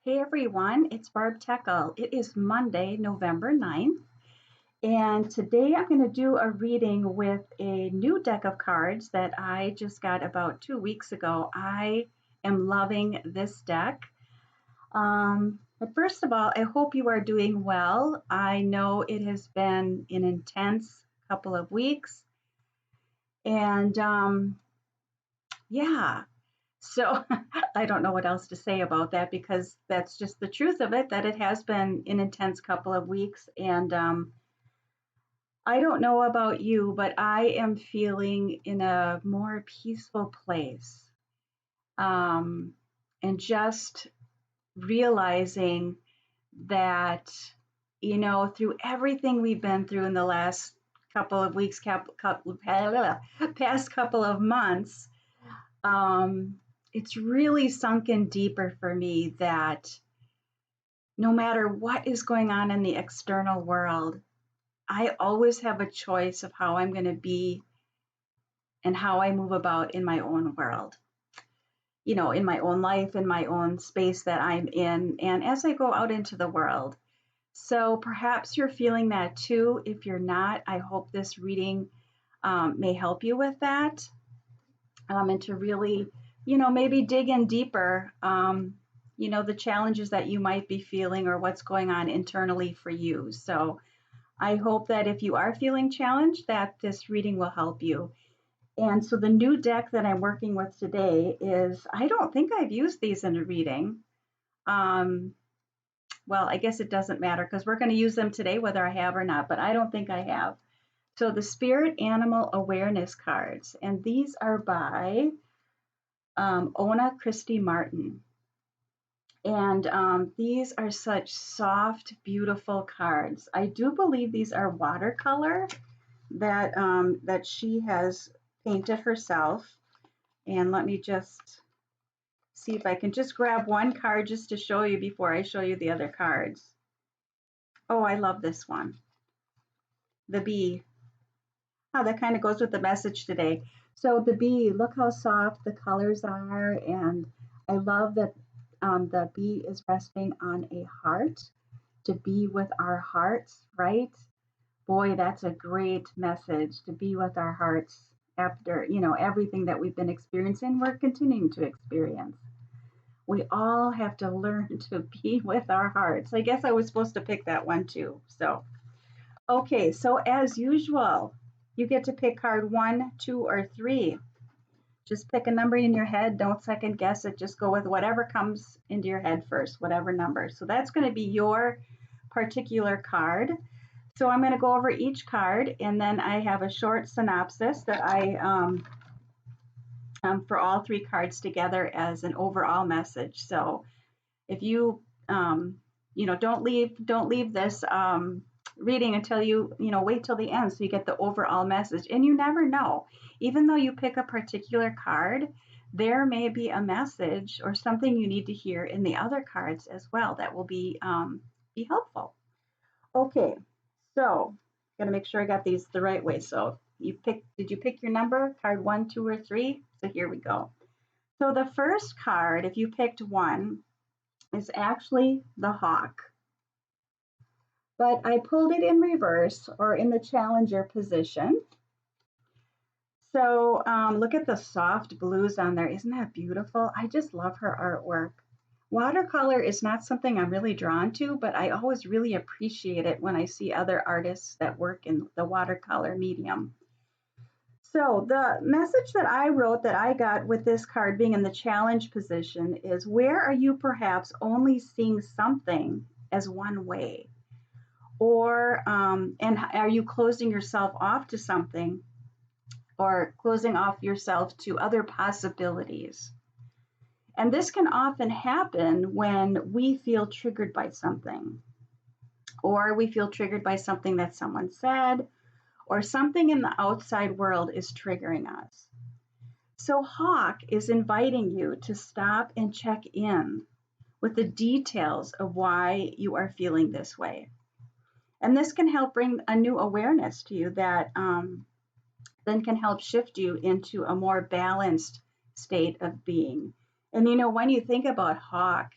Hey everyone, it's Barb Teckle. It is Monday, November 9th, and today I'm going to do a reading with a new deck of cards that I just got about 2 weeks ago. I am loving this deck. But first of all, I hope you are doing well. I know it has been an intense couple of weeks, and yeah, so I don't know what else to say about that because that's just the truth of it, that it has been an intense couple of weeks. And I don't know about you, but I am feeling in a more peaceful place. Um, and just realizing that, through everything we've been through in the last couple of weeks, past couple of months, um, it's really sunk in deeper for me that no matter what is going on in the external world, I always have a choice of how I'm going to be and how I move about in my own world, in my own life, in my own space that I'm in, and as I go out into the world. So perhaps you're feeling that too. If you're not, I hope this reading may help you with that, and to really, maybe dig in deeper, the challenges that you might be feeling or what's going on internally for you. So I hope that if you are feeling challenged, that this reading will help you. And so the new deck that I'm working with today is, I don't think I've used these in a reading. Um, well, I guess it doesn't matter because we're going to use them today, whether I have or not, but I don't think I have. So the Spirit Animal Awareness cards, and these are by Ona Christie Martin. And these are such soft, beautiful cards. I do believe these are watercolor that she has painted herself. And let me just see if I can just grab one card just to show you before I show you the other cards. Oh, I love this one. The bee. Oh, that kind of goes with the message today. So the bee, look how soft the colors are. And I love that the bee is resting on a heart, to be with our hearts, right? Boy, that's a great message, to be with our hearts after, everything that we've been experiencing, we're continuing to experience. We all have to learn to be with our hearts. I guess I was supposed to pick that one too. So, okay, so as usual, you get to pick card 1, 2, or 3. Just pick a number in your head. Don't second guess it. Just go with whatever comes into your head first, whatever number. So that's going to be your particular card. So I'm going to go over each card, and then I have a short synopsis that I for all 3 cards together as an overall message. So if you don't leave this reading until you wait till the end, so you get the overall message. And you never know, even though you pick a particular card, there may be a message or something you need to hear in the other cards as well that will be helpful. Okay, so got to make sure I got these the right way. So did you pick your number, card 1, 2, or 3? So here we go. So the first card, if you picked 1, is actually the hawk. But I pulled it in reverse, or in the challenger position. So look at the soft blues on there. Isn't that beautiful? I just love her artwork. Watercolor is not something I'm really drawn to, but I always really appreciate it when I see other artists that work in the watercolor medium. So the message that I wrote, that I got with this card being in the challenge position, is, where are you perhaps only seeing something as one way? Or, and are you closing yourself off to something, or closing off yourself to other possibilities? And this can often happen when we feel triggered by something, or we feel triggered by something that someone said, or something in the outside world is triggering us. So Hawk is inviting you to stop and check in with the details of why you are feeling this way. And this can help bring a new awareness to you that then can help shift you into a more balanced state of being. And when you think about hawk,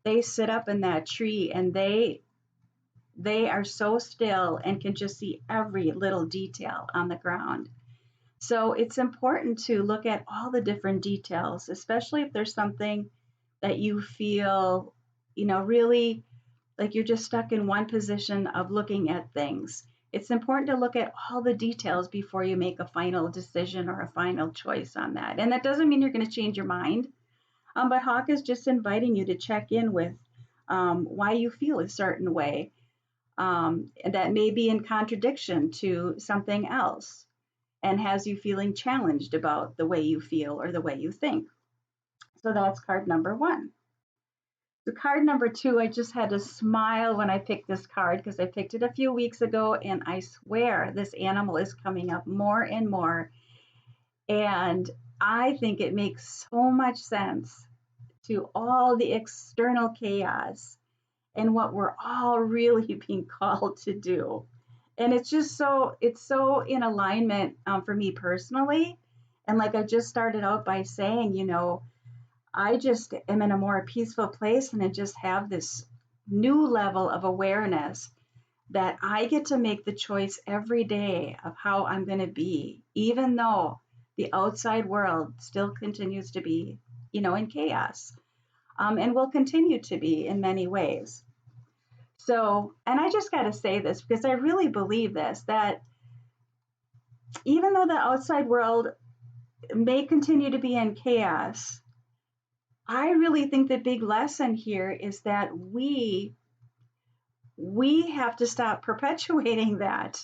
they sit up in that tree and they are so still and can just see every little detail on the ground. So it's important to look at all the different details, especially if there's something that you feel, really like you're just stuck in one position of looking at things. It's important to look at all the details before you make a final decision or a final choice on that. And that doesn't mean you're going to change your mind, but Hawk is just inviting you to check in with why you feel a certain way, that may be in contradiction to something else and has you feeling challenged about the way you feel or the way you think. So that's card number one. The card number two, I just had to smile when I picked this card because I picked it a few weeks ago, and I swear this animal is coming up more and more. And I think it makes so much sense to all the external chaos and what we're all really being called to do. And it's so in alignment for me personally. And like I just started out by saying, I just am in a more peaceful place and I just have this new level of awareness that I get to make the choice every day of how I'm going to be, even though the outside world still continues to be, in chaos, and will continue to be in many ways. So, and I just got to say this because I really believe this, that even though the outside world may continue to be in chaos, I really think the big lesson here is that we have to stop perpetuating that.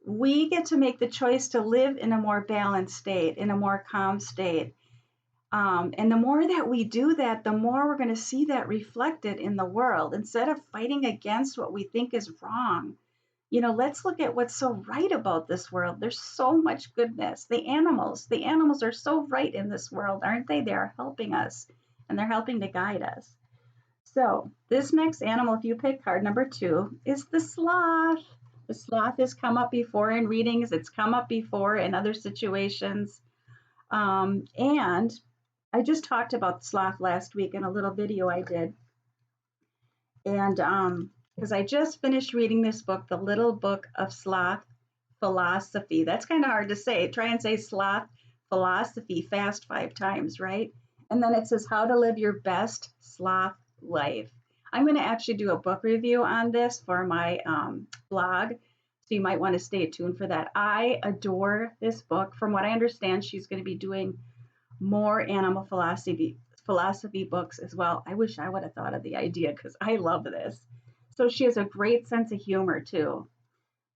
We get to make the choice to live in a more balanced state, in a more calm state. And the more that we do that, the more we're going to see that reflected in the world. Instead of fighting against what we think is wrong, let's look at what's so right about this world. There's so much goodness. The animals are so right in this world, aren't they? They're helping us and they're helping to guide us. So this next animal, if you pick card number two, is the sloth. The sloth has come up before in readings. It's come up before in other situations. And I just talked about sloth last week in a little video I did. And because I just finished reading this book, The Little Book of Sloth Philosophy. That's kind of hard to say. Try and say sloth philosophy fast 5 times, right? And then it says how to live your best sloth life. I'm going to actually do a book review on this for my blog. So you might want to stay tuned for that. I adore this book. From what I understand, she's going to be doing more animal philosophy books as well. I wish I would have thought of the idea because I love this. So she has a great sense of humor too.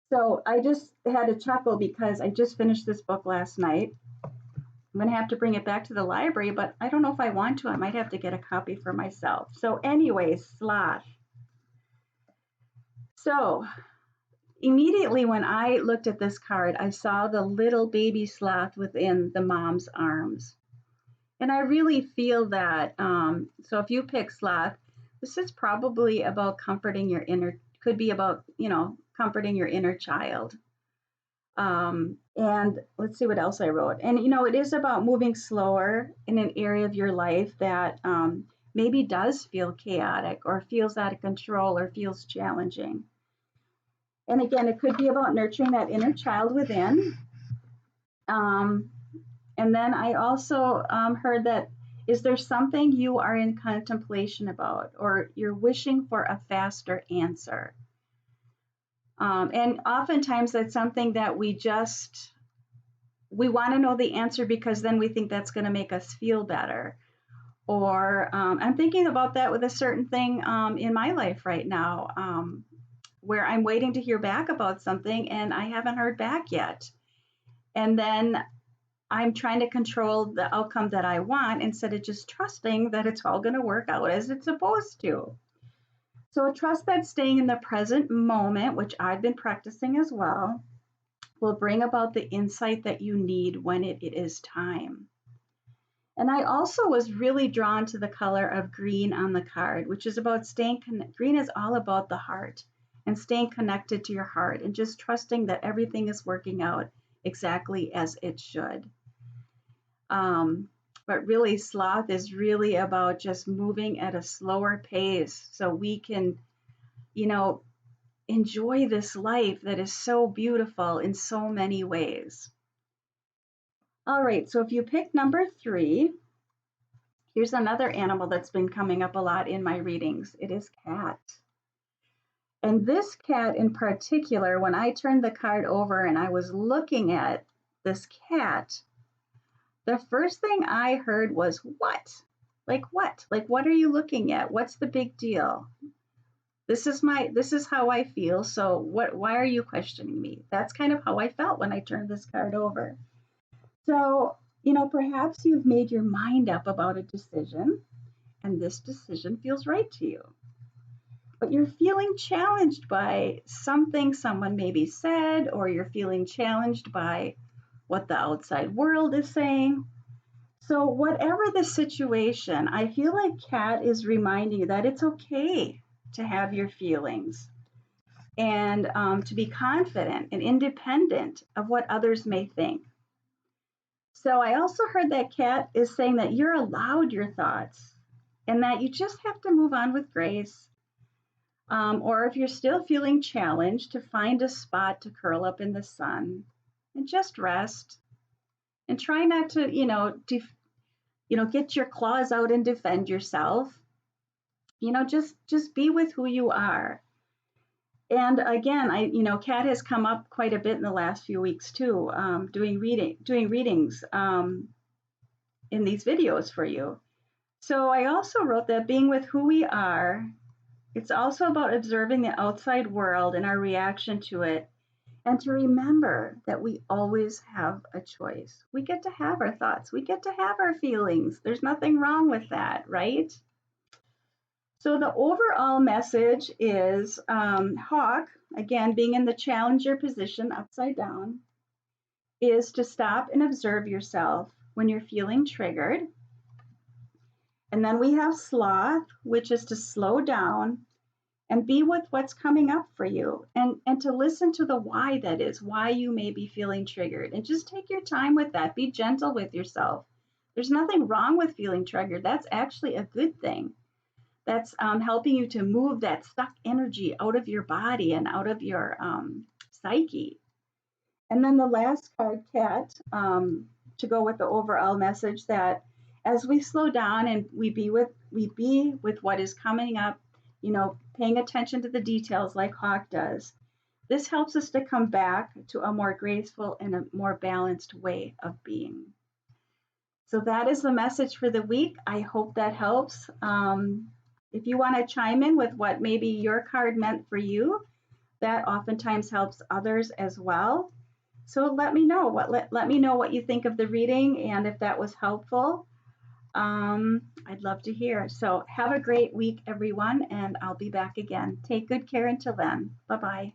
So I just had to chuckle because I just finished this book last night. I'm going to have to bring it back to the library, but I don't know if I want to. I might have to get a copy for myself. So anyways, sloth. So immediately when I looked at this card, I saw the little baby sloth within the mom's arms. And I really feel that, so if you pick sloth, this is probably about comforting your inner, could be about, comforting your inner child. And let's see what else I wrote. And, it is about moving slower in an area of your life that maybe does feel chaotic or feels out of control or feels challenging. And again, it could be about nurturing that inner child within. And then I also heard that, is there something you are in contemplation about or you're wishing for a faster answer? And oftentimes that's something that we want to know the answer because then we think that's going to make us feel better. Or I'm thinking about that with a certain thing in my life right now, where I'm waiting to hear back about something and I haven't heard back yet. And then I'm trying to control the outcome that I want instead of just trusting that it's all going to work out as it's supposed to. So trust that staying in the present moment, which I've been practicing as well, will bring about the insight that you need when it is time. And I also was really drawn to the color of green on the card, which is about green is all about the heart and staying connected to your heart and just trusting that everything is working out exactly as it should. But really, sloth is really about just moving at a slower pace so we can, you know, enjoy this life that is so beautiful in so many ways. All right, so if you pick number 3, here's another animal that's been coming up a lot in my readings. It is cat. And this cat in particular, when I turned the card over and I was looking at this cat, the first thing I heard was, what? Like what? Like what are you looking at? What's the big deal? This is how I feel. So why are you questioning me? That's kind of how I felt when I turned this card over. So, perhaps you've made your mind up about a decision and this decision feels right to you. But you're feeling challenged by something someone maybe said, or you're feeling challenged by what the outside world is saying. So, whatever the situation, I feel like Kat is reminding you that it's okay to have your feelings and to be confident and independent of what others may think. So, I also heard that Kat is saying that you're allowed your thoughts and that you just have to move on with grace. Or if you're still feeling challenged, to find a spot to curl up in the sun and just rest and try not to, get your claws out and defend yourself. Just be with who you are. And again, Kat has come up quite a bit in the last few weeks too, doing readings in these videos for you. So I also wrote that being with who we are, it's also about observing the outside world and our reaction to it, and to remember that we always have a choice. We get to have our thoughts, we get to have our feelings. There's nothing wrong with that, right? So the overall message is Hawk, again, being in the challenger position upside down, is to stop and observe yourself when you're feeling triggered. And then we have Sloth, which is to slow down and be with what's coming up for you, and to listen to the why, that is, why you may be feeling triggered. And just take your time with that. Be gentle with yourself. There's nothing wrong with feeling triggered. That's actually a good thing. That's helping you to move that stuck energy out of your body and out of your psyche. And then the last card, Cat, to go with the overall message, that as we slow down and we be with what is coming up, paying attention to the details like Hawk does, this helps us to come back to a more graceful and a more balanced way of being. So that is the message for the week. I hope that helps. If you want to chime in with what maybe your card meant for you, that oftentimes helps others as well. So let me know let me know what you think of the reading and if that was helpful. I'd love to hear. So have a great week, everyone, and I'll be back again. Take good care until then. Bye-bye.